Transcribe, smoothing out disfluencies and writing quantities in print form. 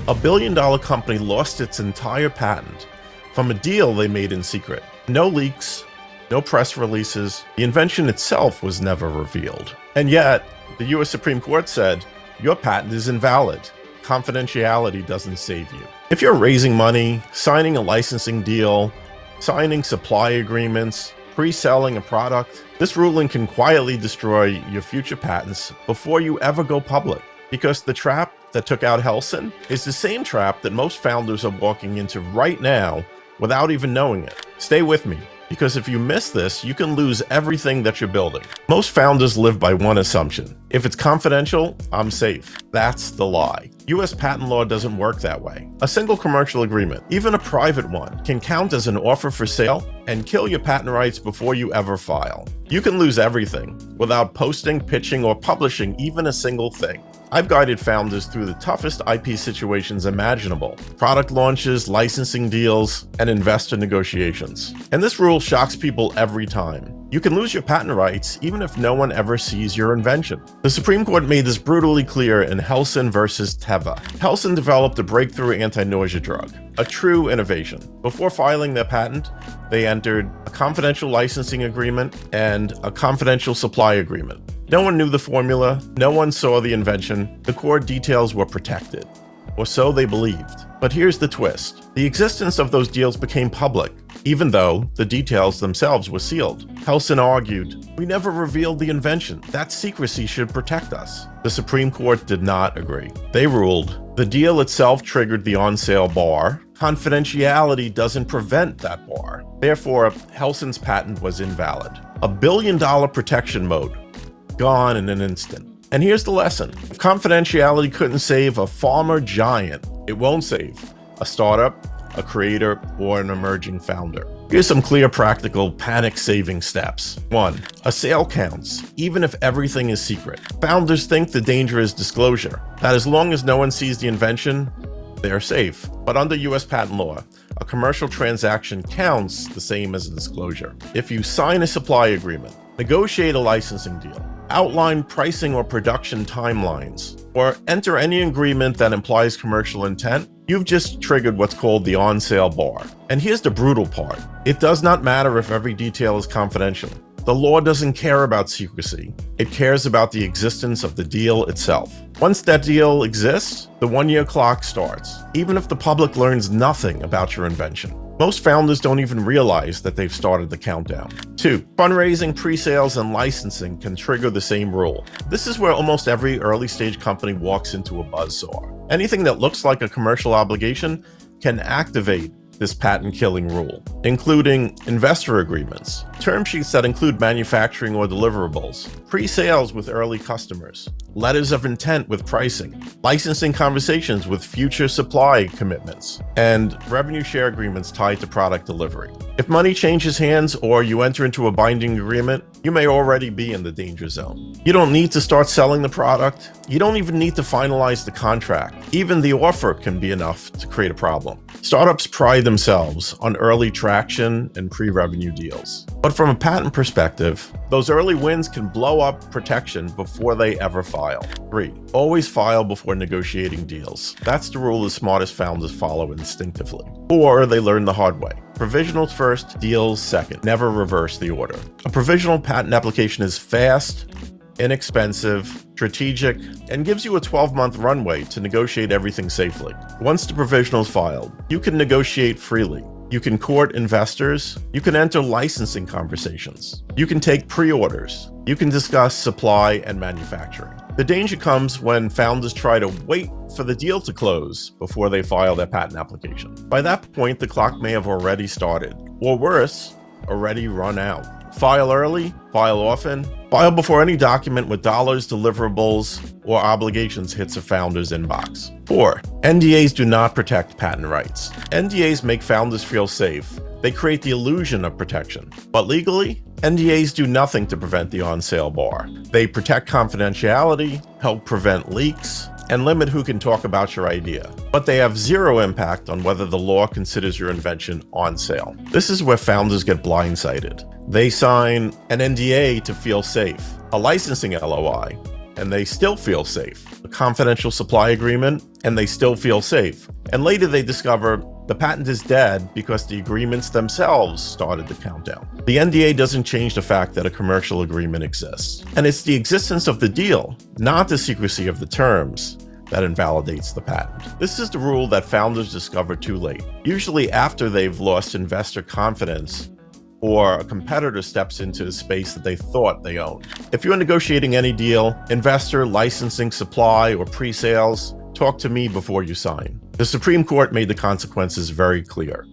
A billion-dollar company lost its entire patent from a deal they made in secret. No leaks, no press releases. The invention itself was never revealed. And yet, the US Supreme Court said, your patent is invalid. Confidentiality doesn't save you. If you're raising money, signing a licensing deal, signing supply agreements, pre-selling a product, this ruling can quietly destroy your future patents before you ever go public. Because the trap that took out Helsinn is the same trap that most founders are walking into right now without even knowing it. Stay with me, because if you miss this, you can lose everything that you're building. Most founders live by one assumption. If it's confidential, I'm safe. That's the lie. US patent law doesn't work that way. A single commercial agreement, even a private one, can count as an offer for sale and kill your patent rights before you ever file. You can lose everything without posting, pitching, or publishing even a single thing. I've guided founders through the toughest IP situations imaginable: product launches, licensing deals, and investor negotiations. And this rule shocks people every time. You can lose your patent rights even if no one ever sees your invention. The Supreme Court made this brutally clear in Helsinn versus Teva. Helsinn developed a breakthrough anti-nausea drug, a true innovation. Before filing their patent, they entered a confidential licensing agreement and a confidential supply agreement. No one knew the formula, no one saw the invention, the core details were protected. Or so they believed. But here's the twist. The existence of those deals became public, even though the details themselves were sealed. Helsinn argued, "We never revealed the invention. That secrecy should protect us." The Supreme Court did not agree. They ruled, the deal itself triggered the on-sale bar. Confidentiality doesn't prevent that bar. Therefore, Helsinn's patent was invalid. A billion-dollar protection mode, gone in an instant. And here's the lesson. If confidentiality couldn't save a farmer giant, it won't save a startup, a creator, or an emerging founder. Here's some clear, practical, panic-saving steps. 1. A sale counts, even if everything is secret. Founders think the danger is disclosure, that as long as no one sees the invention, they are safe. But under US patent law, a commercial transaction counts the same as a disclosure. If you sign a supply agreement, negotiate a licensing deal, outline pricing or production timelines, or enter any agreement that implies commercial intent, you've just triggered what's called the on-sale bar. And here's the brutal part. It does not matter if every detail is confidential. The law doesn't care about secrecy. It cares about the existence of the deal itself. Once that deal exists, the one-year clock starts, even if the public learns nothing about your invention. Most founders don't even realize that they've started the countdown. 2. Fundraising, pre-sales, and licensing can trigger the same rule. This is where almost every early-stage company walks into a buzzsaw. Anything that looks like a commercial obligation can activate this patent-killing rule, including investor agreements, term sheets that include manufacturing or deliverables, pre-sales with early customers, letters of intent with pricing, licensing conversations with future supply commitments, and revenue share agreements tied to product delivery. If money changes hands or you enter into a binding agreement, you may already be in the danger zone. You don't need to start selling the product. You don't even need to finalize the contract. Even the offer can be enough to create a problem. Startups pride themselves on early traction and pre-revenue deals. But from a patent perspective, those early wins can blow up protection before they ever file. 3. Always file before negotiating deals. That's the rule the smartest founders follow instinctively. 4. They learn the hard way. Provisionals first, deals second. Never reverse the order. A provisional patent application is fast, inexpensive, strategic, and gives you a 12-month runway to negotiate everything safely. Once the provisional is filed, you can negotiate freely. You can court investors. You can enter licensing conversations. You can take pre-orders. You can discuss supply and manufacturing. The danger comes when founders try to wait for the deal to close before they file their patent application. By that point, the clock may have already started, or worse, already run out. File early, file often, file before any document with dollars, deliverables, or obligations hits a founder's inbox. 4. NDAs do not protect patent rights. NDAs make founders feel safe. They create the illusion of protection. But legally, NDAs do nothing to prevent the on-sale bar. They protect confidentiality, help prevent leaks, and limit who can talk about your idea. But they have zero impact on whether the law considers your invention on sale. This is where founders get blindsided. They sign an NDA to feel safe, a licensing LOI, and they still feel safe, a confidential supply agreement, and they still feel safe. And later they discover the patent is dead because the agreements themselves started the countdown. The NDA doesn't change the fact that a commercial agreement exists. And it's the existence of the deal, not the secrecy of the terms, that invalidates the patent. This is the rule that founders discover too late, usually after they've lost investor confidence or a competitor steps into a space that they thought they owned. If you're negotiating any deal, investor, licensing, supply, or pre-sales, talk to me before you sign. The Supreme Court made the consequences very clear.